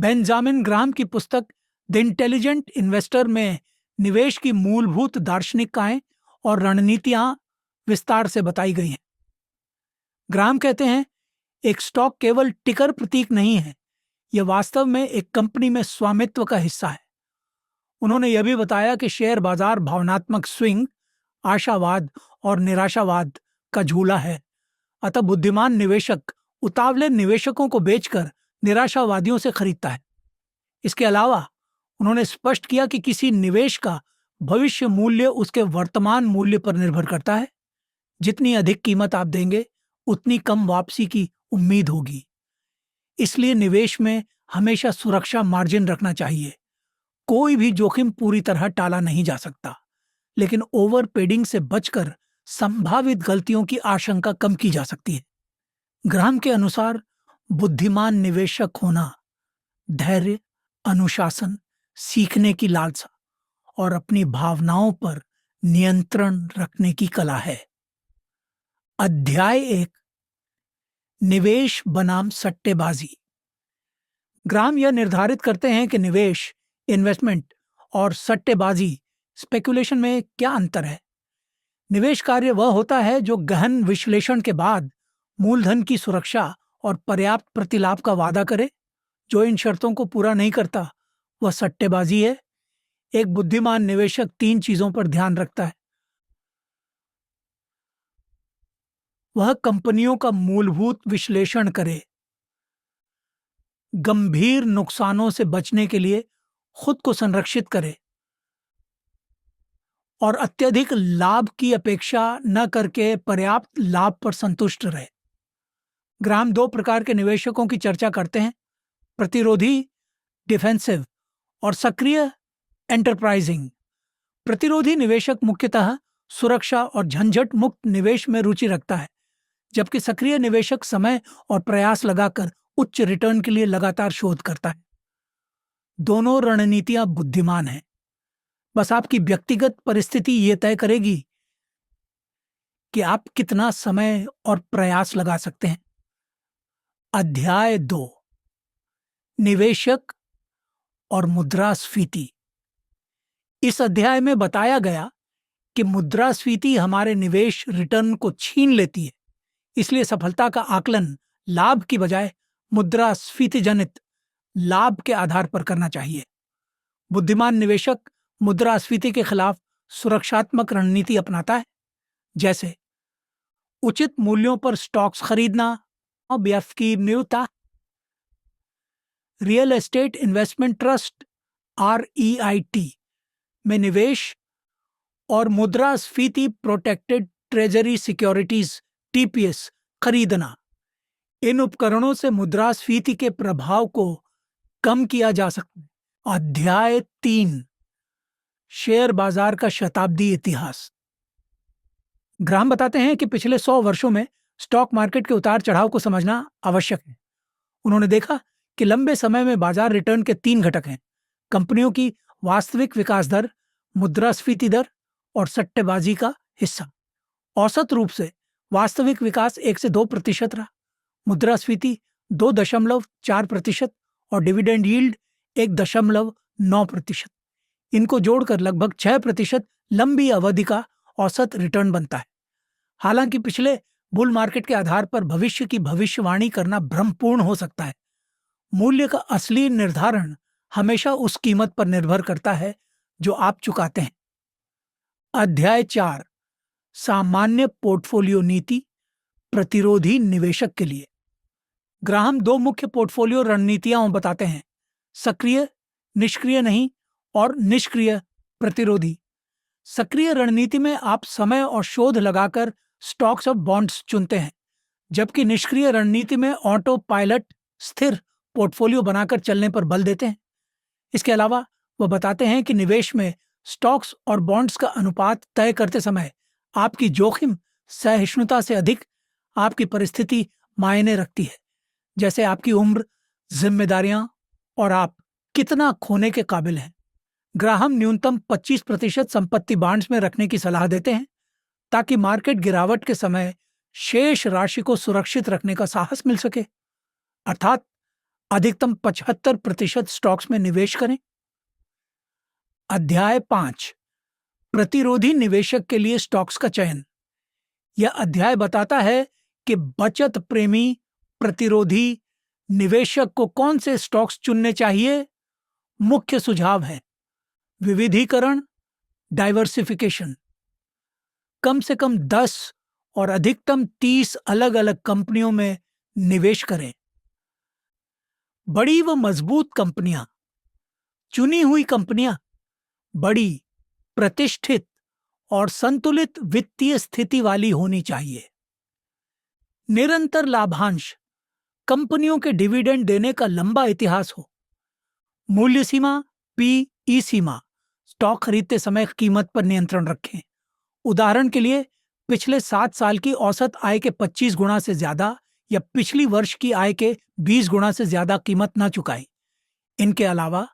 Benjamin Graham की पुस्तक the intelligent investor में निवेश की मूलभूत दार्शनिकताएं और रणनीतियां विस्तार से बताई गई हैं। ग्राहम कहते हैं, एक स्टॉक केवल टिकर प्रतीक नहीं है, यह वास्तव में एक कंपनी में स्वामित्व का हिस्सा है। उन्होंने यह भी बताया कि शेयर बाजार भावनात्मक स्विंग, आशावाद और निराशावाद का झूला है। अतः बुद्धिमान निवेशक उतावले निवेशकों को बेचकर निराशावादियों से खरीदता है। इसके अलावा उन्होंने स्पष्ट किया कि किसी निवेश का भविष्य मूल्य उसके वर्तमान मूल्य पर निर्भर करता है। जितनी अधिक कीमत आप देंगे, उतनी कम वापसी की उम्मीद होगी। इसलिए निवेश में हमेशा सुरक्षा मार्जिन रखना चाहिए। कोई भी जोखिम पूरी तरह टाला नहीं जा सकता, लेकिन ओवर पेडिंग से बचकर संभावित गलतियों की आशंका कम की जा सकती है। ग्राहम के अनुसार बुद्धिमान निवेशक होना धैर्य, अनुशासन, सीखने की लालसा और अपनी भावनाओं पर नियंत्रण रखने की कला है। अध्याय 1, निवेश बनाम सट्टेबाजी। ग्राहम यह निर्धारित करते हैं कि निवेश, इन्वेस्टमेंट और सट्टेबाजी, स्पेकुलेशन में क्या अंतर है। निवेश कार्य वह होता है जो गहन विश्लेषण के बाद मूलधन की सुरक्षा और पर्याप्त प्रतिलाभ का वादा करे। जो इन शर्तों को पूरा नहीं करता, वह सट्टेबाजी है। एक बुद्धिमान निवेशक 3 चीजों पर ध्यान रखता है। वह कंपनियों का मूलभूत विश्लेषण करे, गंभीर नुकसानों से बचने के लिए खुद को संरक्षित करे और अत्यधिक लाभ की अपेक्षा न करके पर्याप्त लाभ पर संतुष्ट रहे। ग्राहम 2 प्रकार के निवेशकों की चर्चा करते हैं, प्रतिरोधी डिफेंसिव और सक्रिय एंटरप्राइजिंग। प्रतिरोधी निवेशक मुख्यतः सुरक्षा और झंझट मुक्त निवेश में रुचि रखता है, जबकि सक्रिय निवेशक समय और प्रयास लगाकर उच्च रिटर्न के लिए लगातार शोध करता है। दोनों रणनीतियां बुद्धिमान हैं। बस आपकी व्यक्तिगत परिस्थिति ये तय करेगी कि आप कितना समय और प्रयास लगा सकते हैं। अध्याय 2, निवेशक और मुद्रास्फीति। इस अध्याय में बताया गया कि मुद्रास्फीति हमारे निवेश रिटर्न को छीन लेती है। इसलिए सफलता का आकलन लाभ की बजाय मुद्रास्फीति जनित लाभ के आधार पर करना चाहिए। बुद्धिमान निवेशक मुद्रास्फीति के खिलाफ सुरक्षात्मक रणनीति अपनाता है, जैसे उचित मूल्यों पर स्टॉक्स खरीदना, व्यर्थ की नियुक्ता, real estate investment trust REIT में निवेश और मुद्रास्फीति प्रोटेक्टेड ट्रेजरी सिक्योरिटीज TPS खरीदना। इन उपकरणों से मुद्रास्फीति के प्रभाव को कम किया जा सकता है। अध्याय 3, शेयर बाजार का शताब्दी इतिहास। ग्राहम बताते हैं कि पिछले 100 वर्षों में स्टॉक मार्केट के उतार चढ़ाव को समझना आवश्यक है। उन्होंने देखा कि लंबे समय में बाजार रिटर्न के 3 घटक हैं: कंपनियों की वास्तविक विकास दर, मुद्रास्फीति दर और सट्टेबाजी का हिस्सा। औसत रूप से वास्तविक विकास 1 से 2% रहा, मुद्रास्फीति 2.4% और डिविडेंड यील्ड 1.9%। इनको जोड़कर लगभग 6% लंबी अवधि का औसत रिटर्न बनता है। हालांकि पिछले बुल मार्केट के आधार पर भविष्य की भविष्यवाणी करना भ्रमपूर्ण हो सकता है। मूल्य का असली निर्धारण हमेशा उस कीमत पर निर्भर करता है जो आप चुकाते हैं। अध्याय 4, सामान्य पोर्टफोलियो नीति प्रतिरोधी निवेशक के लिए। ग्राहम 2 मुख्य पोर्टफोलियो रणनीतियां बताते हैं: सक्रिय, निष्क्रिय नहीं, और निष्क्रिय प्रतिरोधी। सक्रिय रणनीति में आप समय और शोध लगाकर स्टॉक्स और बॉन्ड्स चुनते हैं, जबकि निष्क्रिय रणनीति में ऑटो पायलट स्थिर पोर्टफोलियो बनाकर चलने पर बल देते हैं। इसके अलावा वह बताते हैं कि निवेश में स्टॉक्स और बॉन्ड्स का अनुपात तय करते समय आपकी जोखिम सहिष्णुता से अधिक आपकी परिस्थिति मायने रखती है, जैसे आपकी उम्र, जिम्मेदारियां और आप कितना खोने के काबिल हैं। ग्राहम न्यूनतम 25% संपत्ति बॉन्ड्स में रखने की सलाह देते हैं, ताकि मार्केट गिरावट के समय शेष राशि को सुरक्षित रखने का साहस मिल सके। अर्थात अधिकतम 75% स्टॉक्स में निवेश करें। अध्याय 5, प्रतिरोधी निवेशक के लिए स्टॉक्स का चयन। यह अध्याय बताता है कि बचत प्रेमी प्रतिरोधी निवेशक को कौन से स्टॉक्स चुनने चाहिए। मुख्य सुझाव है विविधीकरण, डाइवर्सिफिकेशन। कम से कम 10 और अधिकतम 30 अलग अलग कंपनियों में निवेश करें। बड़ी व मजबूत कंपनियां, चुनी हुई कंपनियां बड़ी, प्रतिष्ठित और संतुलित वित्तीय स्थिति वाली होनी चाहिए। निरंतर लाभांश, कंपनियों के डिविडेंड देने का लंबा इतिहास हो। मूल्य सीमा, पीई सीमा, स्टॉक खरीदते समय कीमत पर नियंत्रण रखें। उदाहरण के लिए पिछले 7 साल की औसत आय के 25 गुना से ज्यादा या पिछली वर्ष की आय के 20 गुना से ज्यादा कीमत न चुकाएं। इनके अलावा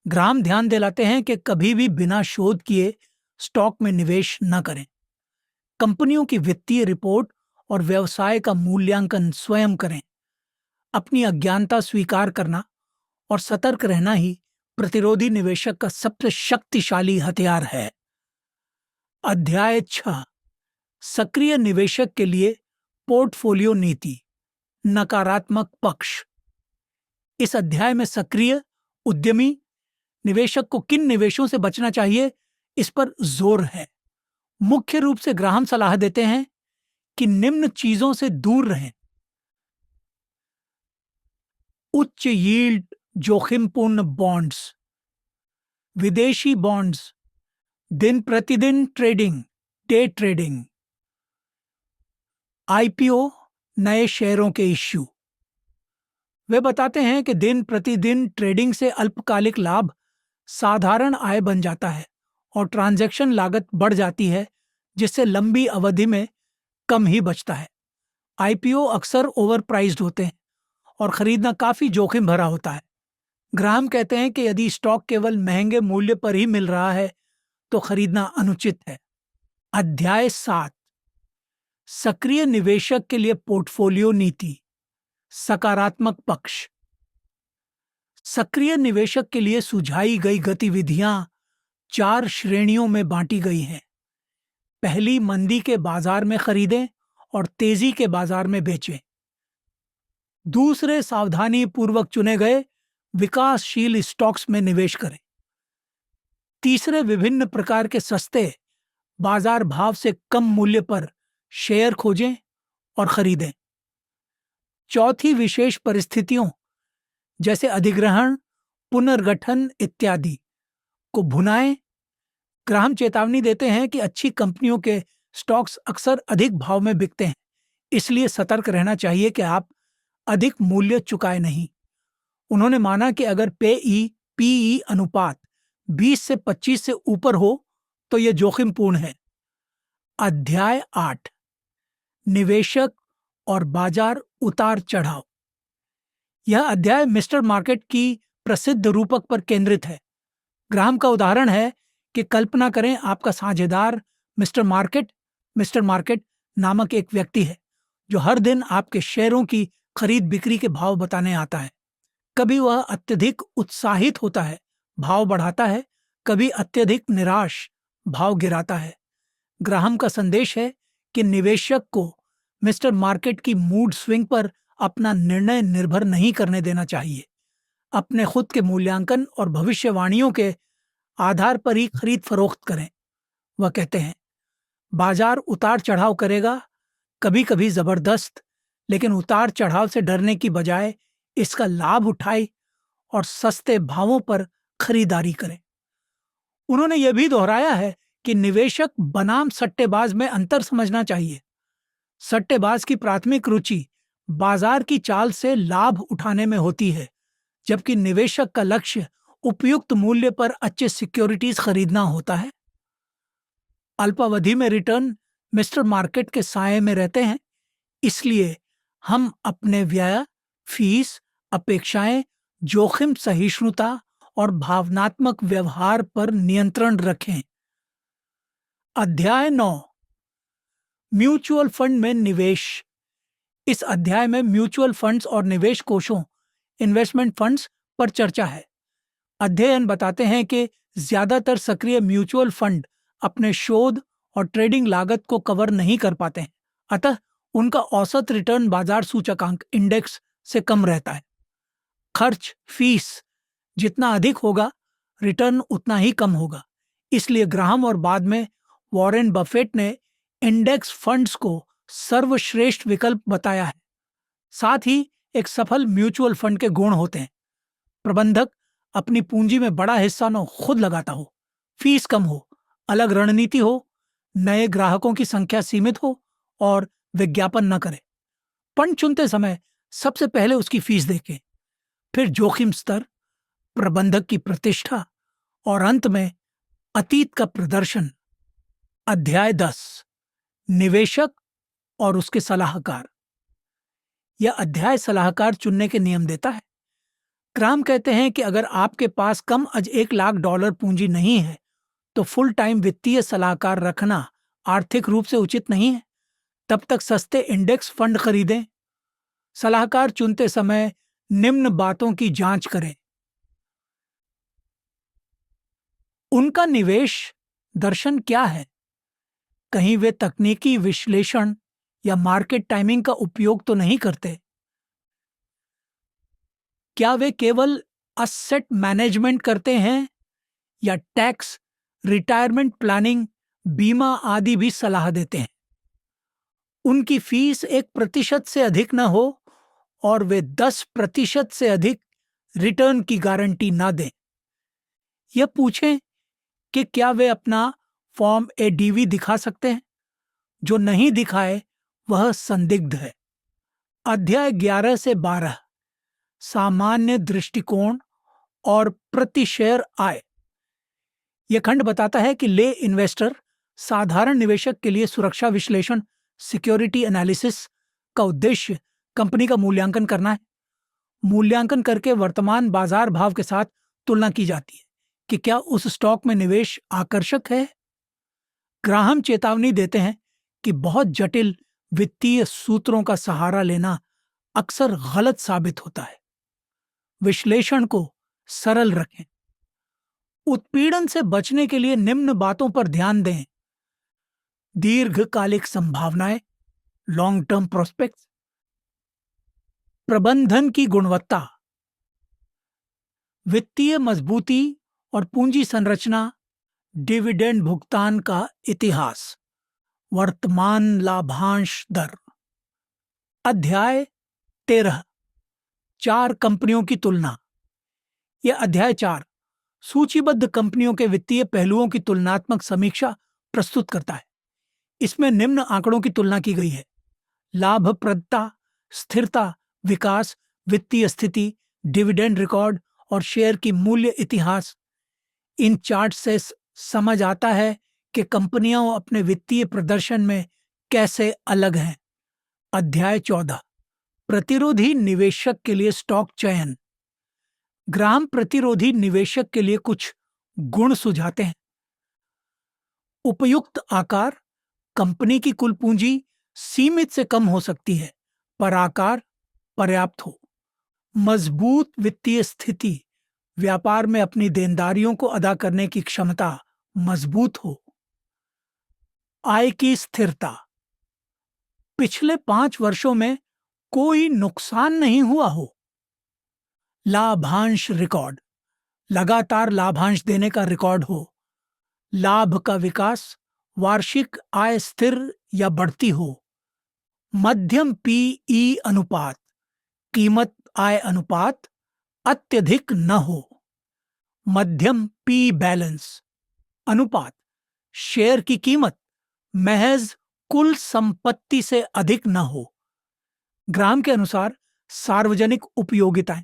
ग्राहम ध्यान दिलाते हैं कि कभी भी बिना शोध किए स्टॉक में निवेश न करें। कंपनियों की वित्तीय रिपोर्ट और व्यवसाय का मूल्यांकन स्वयं करें। अपनी अज्ञानता स्वीकार करना और सतर्क रहना ही प्रतिरोधी निवेशक का सबसे शक्तिशाली हथियार है। अध्याय 6, सक्रिय निवेशक के लिए पोर्टफोलियो नीति, नकारात्मक पक्ष। इस अध्याय में सक्रिय उद्यमी निवेशक को किन निवेशों से बचना चाहिए, इस पर जोर है। मुख्य रूप से ग्राहम सलाह देते हैं कि निम्न चीजों से दूर रहें। उच्च यील्ड जोखिमपूर्ण बॉन्ड्स, विदेशी बॉन्ड्स, दिन प्रतिदिन ट्रेडिंग, डे ट्रेडिंग, आईपीओ, नए शेयरों के इश्यू। वे बताते हैं कि दिन प्रतिदिन ट्रेडिंग से अल्पकालिक लाभ साधारण आय बन जाता है और ट्रांजैक्शन लागत बढ़ जाती है, जिससे लंबी अवधि में कम ही बचता है। आईपीओ अक्सर ओवरप्राइज्ड होते हैं और खरीदना काफी जोखिम भरा होता है। ग्राहम कहते हैं कि यदि स्टॉक केवल महंगे मूल्य पर ही मिल रहा है तो खरीदना अनुचित है। अध्याय 7, सक्रिय निवेशक के लिए पोर्टफोलियो नीति, सकारात्मक पक्ष। सक्रिय निवेशक के लिए सुझाई गई गतिविधियां 4 श्रेणियों में बांटी गई हैं। पहली, मंदी के बाजार में खरीदें और तेजी के बाजार में बेचें। दूसरे, सावधानी पूर्वक चुने गए विकासशील स्टॉक्स में निवेश करें। तीसरे, विभिन्न प्रकार के सस्ते, बाजार भाव से कम मूल्य पर शेयर खोजें और खरीदें। चौथी, विशेष परिस्थितियों जैसे अधिग्रहण, पुनर्गठन इत्यादि को भुनाएं। ग्राहम चेतावनी देते हैं कि अच्छी कंपनियों के स्टॉक्स अक्सर अधिक भाव में बिकते हैं, इसलिए सतर्क रहना चाहिए कि आप अधिक मूल्य चुकाए नहीं। उन्होंने माना कि अगर पीई अनुपात 20 से 25 से ऊपर हो तो यह जोखिमपूर्ण है। अध्याय 8, निवेशक और बाजार उतार चढ़ाव। यह अध्याय मिस्टर मार्केट की प्रसिद्ध रूपक पर केंद्रित है। ग्राहम का उदाहरण है कि कल्पना करें आपका साझेदार मिस्टर मार्केट नामक एक व्यक्ति है जो हर दिन आपके शेयरों की खरीद बिक्री के भाव बताने आता है। कभी वह अत्यधिक उत्साहित होता है, भाव बढ़ाता है, कभी अत्यधिक निराश, भाव गिराता है। ग्राहम का संदेश है कि निवेशक को मिस्टर मार्केट की मूड स्विंग पर अपना निर्णय निर्भर नहीं करने देना चाहिए। अपने खुद के मूल्यांकन और भविष्यवाणियों के आधार पर ही खरीद फरोख्त करें। वह कहते हैं, बाजार उतार चढ़ाव करेगा, कभी कभी जबरदस्त, लेकिन उतार चढ़ाव से डरने की बजाय इसका लाभ उठाए और सस्ते भावों पर खरीदारी करें। उन्होंने यह भी दोहराया है कि निवेशक बनाम सट्टेबाज में अंतर समझना चाहिए। सट्टेबाज की प्राथमिक रुचि बाजार की चाल से लाभ उठाने में होती है, जबकि निवेशक का लक्ष्य उपयुक्त मूल्य पर अच्छे सिक्योरिटीज खरीदना होता है। अल्पावधि में रिटर्न मिस्टर मार्केट के साये में रहते हैं, इसलिए हम अपने व्यय, फीस, अपेक्षाएं, जोखिम सहिष्णुता और भावनात्मक व्यवहार पर नियंत्रण रखें। अध्याय 9, म्यूचुअल फंड में निवेश। इस अध्याय में म्यूचुअल फंड्स और निवेश कोषों इन्वेस्टमेंट फंड्स पर चर्चा है। अध्ययन बताते हैं कि ज्यादातर सक्रिय म्यूचुअल फंड अपने शोध और ट्रेडिंग लागत को कवर नहीं कर पाते हैं, अतः उनका औसत रिटर्न बाजार सूचकांक इंडेक्स से कम रहता है। खर्च फीस जितना अधिक होगा, रिटर्न उतना ही कम होगा। इसलिए ग्राहम और बाद में वॉरेन बफेट ने इंडेक्स फंड्स को सर्वश्रेष्ठ विकल्प बताया है। साथ ही एक सफल म्यूचुअल फंड के गुण होते हैं: प्रबंधक अपनी पूंजी में बड़ा हिस्सा न खुद लगाता हो, फीस कम हो, अलग रणनीति हो, नए ग्राहकों की संख्या सीमित हो और विज्ञापन न करे। फंड चुनते समय सबसे पहले उसकी फीस देखें, फिर जोखिम स्तर, प्रबंधक की प्रतिष्ठा और अंत में अतीत का प्रदर्शन। अध्याय 10, निवेशक और उसके सलाहकार। यह अध्याय सलाहकार चुनने के नियम देता है। ग्राहम कहते हैं कि अगर आपके पास कम आज $1,00,000 पूंजी नहीं है तो फुल टाइम वित्तीय सलाहकार रखना आर्थिक रूप से उचित नहीं है। तब तक सस्ते इंडेक्स फंड खरीदें। सलाहकार चुनते समय निम्न बातों की जांच करें: उनका निवेश दर्शन क्या है? कहीं वे तकनीकी विश्लेषण या मार्केट टाइमिंग का उपयोग तो नहीं करते? क्या वे केवल असेट मैनेजमेंट करते हैं या टैक्स, रिटायरमेंट प्लानिंग, बीमा आदि भी सलाह देते हैं? उनकी फीस 1% से अधिक न हो और वे 10% से अधिक रिटर्न की गारंटी ना दें। यह पूछें कि क्या वे अपना फॉर्म एडीवी दिखा सकते हैं। जो नहीं दिखाए वह संदिग्ध है। अध्याय 11 से 12, सामान्य दृष्टिकोण और प्रति शेयर आय। यह खंड बताता है कि ले इन्वेस्टर, साधारण निवेशक के लिए सुरक्षा विश्लेषण, सिक्योरिटी एनालिसिस का उद्देश्य कंपनी का मूल्यांकन करना है। मूल्यांकन करके वर्तमान बाजार भाव के साथ तुलना की जाती है कि क्या उस स्टॉक में निवेश आकर्षक है। ग्राहम चेतावनी देते हैं कि बहुत जटिल वित्तीय सूत्रों का सहारा लेना अक्सर गलत साबित होता है। विश्लेषण को सरल रखें। उत्पीड़न से बचने के लिए निम्न बातों पर ध्यान दें: दीर्घकालिक संभावनाएं, लॉन्ग टर्म प्रोस्पेक्ट्स, प्रबंधन की गुणवत्ता, वित्तीय मजबूती और पूंजी संरचना, डिविडेंड भुगतान का इतिहास, वर्तमान लाभांश दर। अध्याय 13, 4 कंपनियों की तुलना। यह अध्याय 4 सूचीबद्ध कंपनियों के वित्तीय पहलुओं की तुलनात्मक समीक्षा प्रस्तुत करता है। इसमें निम्न आंकड़ों की तुलना की गई है: लाभप्रदता, स्थिरता, विकास, वित्तीय स्थिति, डिविडेंड रिकॉर्ड और शेयर की मूल्य इतिहास। इन चार्ट से समझ आता है कि कंपनियां अपने वित्तीय प्रदर्शन में कैसे अलग हैं। अध्याय 14, प्रतिरोधी निवेशक के लिए स्टॉक चयन। ग्राहम प्रतिरोधी निवेशक के लिए कुछ गुण सुझाते हैं: उपयुक्त आकार, कंपनी की कुल पूंजी सीमित से कम हो सकती है पर आकार पर्याप्त हो। मजबूत वित्तीय स्थिति, व्यापार में अपनी देनदारियों को अदा करने की क्षमता मजबूत हो। आय की स्थिरता, पिछले 5 वर्षों में कोई नुकसान नहीं हुआ हो। लाभांश रिकॉर्ड, लगातार लाभांश देने का रिकॉर्ड हो। लाभ का विकास, वार्षिक आय स्थिर या बढ़ती हो। मध्यम पीई अनुपात, कीमत आय अनुपात अत्यधिक न हो। मध्यम पी बैलेंस अनुपात, शेयर की कीमत महज कुल संपत्ति से अधिक न हो। ग्राहम के अनुसार सार्वजनिक उपयोगिताएं,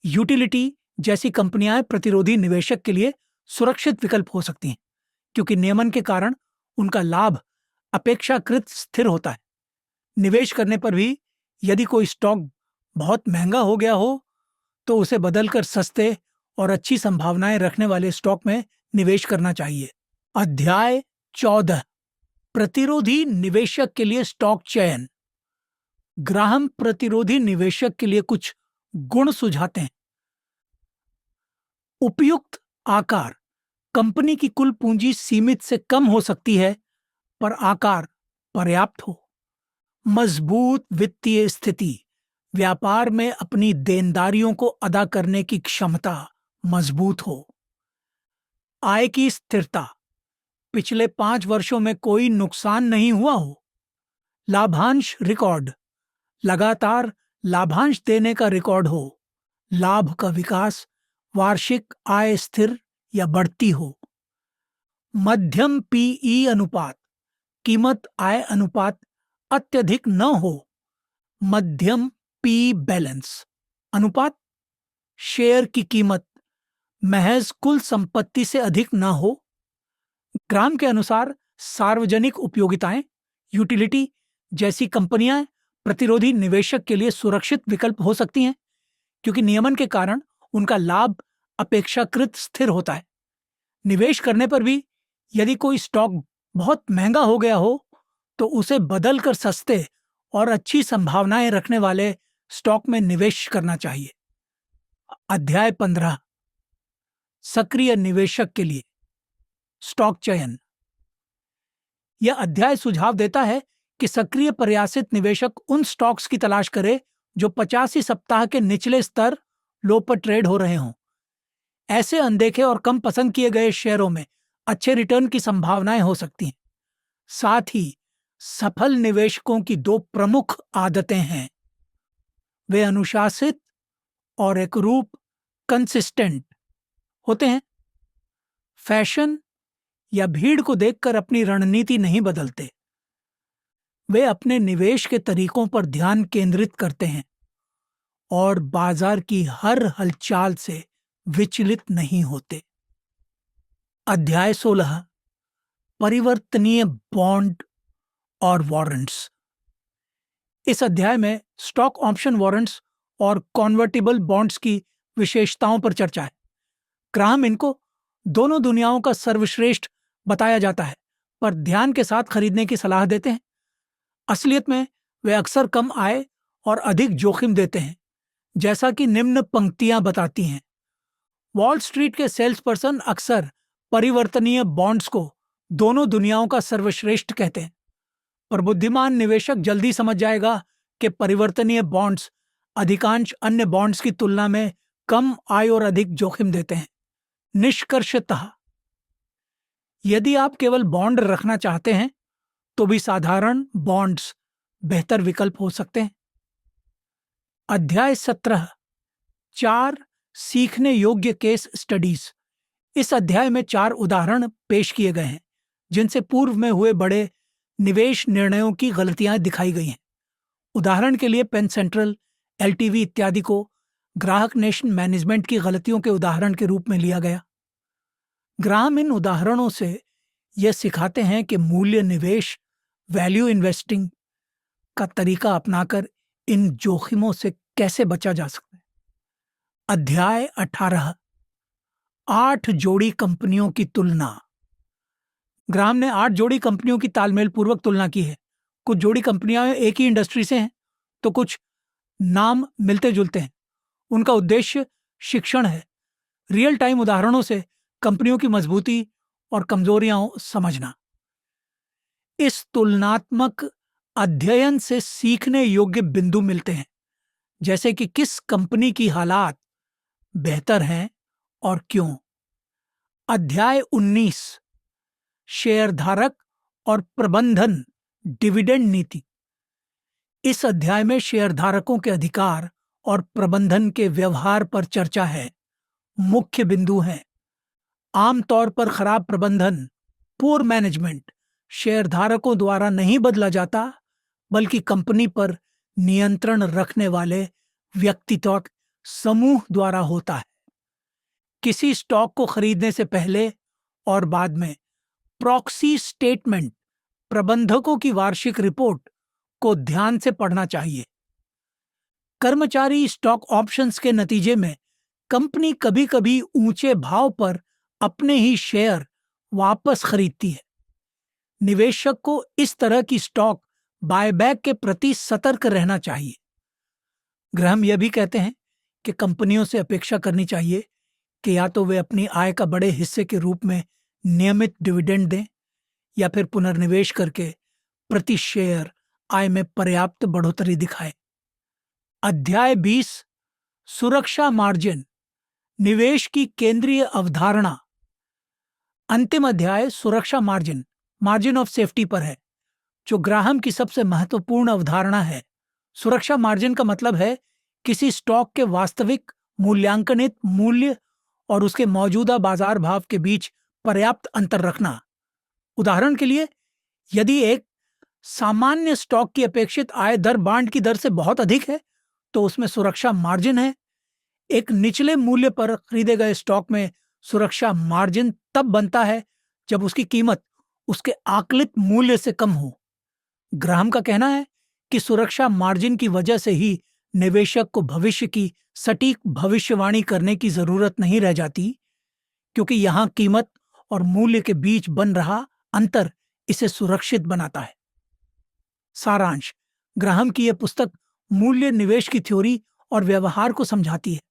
यूटिलिटी जैसी कंपनियां प्रतिरोधी निवेशक के लिए सुरक्षित विकल्प हो सकती हैं, क्योंकि नियमन के कारण उनका लाभ अपेक्षाकृत स्थिर होता है। निवेश करने पर भी यदि कोई स्टॉक बहुत महंगा हो गया हो तो उसे बदलकर सस्ते और अच्छी संभावनाएं रखने वाले स्टॉक में निवेश करना चाहिए। अध्याय 14, प्रतिरोधी निवेशक के लिए स्टॉक चयन। ग्राहम प्रतिरोधी निवेशक के लिए कुछ गुण सुझाते हैं। उपयुक्त आकार। कंपनी की कुल पूंजी सीमित से कम हो सकती है, पर आकार पर्याप्त हो। मजबूत वित्तीय स्थिति। व्यापार में अपनी देनदारियों को अदा करने की क्षमता मजबूत हो। आय की स्थिरता। पिछले 5 वर्षों में कोई नुकसान नहीं हुआ हो। लाभांश रिकॉर्ड। लगातार लाभांश देने का रिकॉर्ड हो। लाभ का विकास। वार्षिक आय स्थिर या बढ़ती हो। मध्यम पीई अनुपात। कीमत आय अनुपात अत्यधिक न हो। मध्यम पी बैलेंस अनुपात। शेयर की कीमत महज कुल संपत्ति से अधिक न हो। ग्राम के अनुसार सार्वजनिक उपयोगिताएं यूटिलिटी जैसी कंपनियां प्रतिरोधी निवेशक के लिए सुरक्षित विकल्प हो सकती हैं, क्योंकि नियमन के कारण उनका लाभ अपेक्षाकृत स्थिर होता है। निवेश करने पर भी यदि कोई स्टॉक बहुत महंगा हो गया हो तो उसे बदलकर सस्ते और अच्छी संभावनाएं रखने वाले स्टॉक में निवेश करना चाहिए। अध्याय 15। सक्रिय निवेशक के लिए स्टॉक चयन। यह अध्याय सुझाव देता है कि सक्रिय प्रयासित निवेशक उन स्टॉक्स की तलाश करे जो 85 सप्ताह के निचले स्तर लो पर ट्रेड हो रहे हों। ऐसे अनदेखे और कम पसंद किए गए शेयरों में अच्छे रिटर्न की संभावनाएं हो सकती हैं। साथ ही सफल निवेशकों की 2 प्रमुख आदतें हैं। वे अनुशासित और एकरूप कंसिस्टेंट होते हैं। फैशन या भीड़ को देखकर अपनी रणनीति नहीं बदलते। वे अपने निवेश के तरीकों पर ध्यान केंद्रित करते हैं और बाजार की हर हलचाल से विचलित नहीं होते। अध्याय 16। परिवर्तनीय बॉन्ड और वारंट्स। इस अध्याय में स्टॉक ऑप्शन वारंट्स और कन्वर्टिबल बॉन्ड्स की विशेषताओं पर चर्चा है। ग्राहम इनको दोनों दुनियाओं का सर्वश्रेष्ठ बताया जाता है, पर ध्यान के साथ खरीदने की सलाह देते हैं। असलियत में वे अक्सर कम आय और अधिक जोखिम देते हैं, जैसा कि निम्न पंक्तियां बताती हैं। वॉल स्ट्रीट के सेल्स पर्सन अक्सर परिवर्तनीय बॉन्ड्स को दोनों दुनियाओं का सर्वश्रेष्ठ कहते हैं, पर बुद्धिमान निवेशक जल्दी समझ जाएगा कि परिवर्तनीय बॉन्ड्स अधिकांश अन्य बॉन्ड्स की तुलना में कम आय और अधिक जोखिम देते हैं। निष्कर्षतः यदि आप केवल बॉन्ड रखना चाहते हैं तो भी साधारण बॉन्ड्स बेहतर विकल्प हो सकते हैं। अध्याय 17। 4 सीखने योग्य केस स्टडीज। इस अध्याय में 4 उदाहरण पेश किए गए हैं जिनसे पूर्व में हुए बड़े निवेश निर्णयों की गलतियां दिखाई गई हैं। उदाहरण के लिए पेन सेंट्रल, एलटीवी इत्यादि को ग्राहक नेशन मैनेजमेंट की गलतियों के उदाहरण के रूप में लिया गया। ग्राहम इन उदाहरणों से यह सिखाते हैं कि मूल्य निवेश वैल्यू इन्वेस्टिंग का तरीका अपनाकर इन जोखिमों से कैसे बचा जा सकता है। अध्याय 18। 8 जोड़ी कंपनियों की तुलना। ग्राहम ने 8 जोड़ी कंपनियों की तालमेल पूर्वक तुलना की है। कुछ जोड़ी कंपनियां एक ही इंडस्ट्री से हैं तो कुछ नाम मिलते जुलते हैं। उनका उद्देश्य शिक्षण है, रियल टाइम उदाहरणों से कंपनियों की मजबूती और कमजोरियां समझना। इस तुलनात्मक अध्ययन से सीखने योग्य बिंदु मिलते हैं, जैसे कि किस कंपनी की हालात बेहतर हैं और क्यों। अध्याय 19। शेयरधारक और प्रबंधन डिविडेंड नीति। इस अध्याय में शेयरधारकों के अधिकार और प्रबंधन के व्यवहार पर चर्चा है। मुख्य बिंदु हैं: आमतौर पर खराब प्रबंधन, पुअर मैनेजमेंट, शेयरधारकों द्वारा नहीं बदला जाता बल्कि कंपनी पर नियंत्रण रखने वाले व्यक्तित्व समूह द्वारा होता है। किसी स्टॉक को खरीदने से पहले और बाद में प्रॉक्सी स्टेटमेंट, प्रबंधकों की वार्षिक रिपोर्ट को ध्यान से पढ़ना चाहिए। कर्मचारी स्टॉक ऑप्शंस के नतीजे में कंपनी कभी-कभी ऊंचे भाव पर अपने ही शेयर वापस खरीदती है। निवेशक को इस तरह की स्टॉक बायबैक के प्रति सतर्क रहना चाहिए। ग्राहम यह भी कहते हैं कि कंपनियों से अपेक्षा करनी चाहिए कि या तो वे अपनी आय का बड़े हिस्से के रूप में नियमित डिविडेंड दें या फिर पुनर्निवेश करके प्रति शेयर आय में पर्याप्त बढ़ोतरी दिखाए। अध्याय 20 सुरक्षा मार्जिन, निवेश की केंद्रीय अवधारणा। अंतिम अध्याय सुरक्षा मार्जिन, मार्जिन ऑफ सेफ्टी पर है, जो ग्राहम की सबसे महत्वपूर्ण अवधारणा है। सुरक्षा मार्जिन का मतलब है किसी स्टॉक के वास्तविक मूल्यांकनित मूल्य और उसके मौजूदा बाजार भाव के बीच पर्याप्त अंतर रखना। उदाहरण के लिए, यदि एक सामान्य स्टॉक की अपेक्षित आय दर बांड की दर से बहुत अधिक है तो उसमें सुरक्षा मार्जिन है। एक निचले मूल्य पर खरीदे गए स्टॉक में सुरक्षा मार्जिन तब बनता है जब उसकी कीमत उसके आकलित मूल्य से कम हो। ग्राहम का कहना है कि सुरक्षा मार्जिन की वजह से ही निवेशक को भविष्य की सटीक भविष्यवाणी करने की जरूरत नहीं रह जाती, क्योंकि यहां कीमत और मूल्य के बीच बन रहा अंतर इसे सुरक्षित बनाता है। सारांश, ग्राहम की यह पुस्तक मूल्य निवेश की थ्योरी और व्यवहार को समझाती है।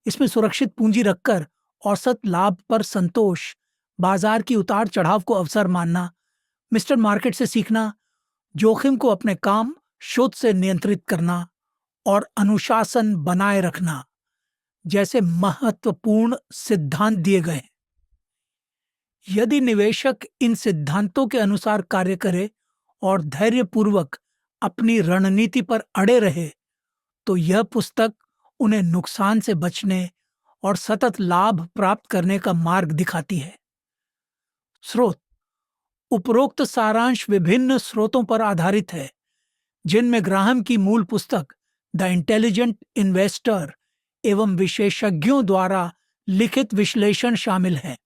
इसमें सुरक्षित पूंजी रखकर औसत लाभ पर संतोष, बाजार की उतार चढ़ाव को अवसर मानना, मिस्टर मार्केट से सीखना, जोखिम को अपने काम शोध से नियंत्रित करना और अनुशासन बनाए रखना जैसे महत्वपूर्ण सिद्धांत दिए गए हैं। यदि निवेशक इन सिद्धांतों के अनुसार कार्य करे और धैर्यपूर्वक अपनी रणनीति पर अड़े रहे तो यह पुस्तक उन्हें नुकसान से बचने और सतत लाभ प्राप्त करने का मार्ग दिखाती है। स्रोत: उपरोक्त सारांश विभिन्न स्रोतों पर आधारित है, जिनमें ग्राहम की मूल पुस्तक द इंटेलिजेंट इन्वेस्टर एवं विशेषज्ञों द्वारा लिखित विश्लेषण शामिल है।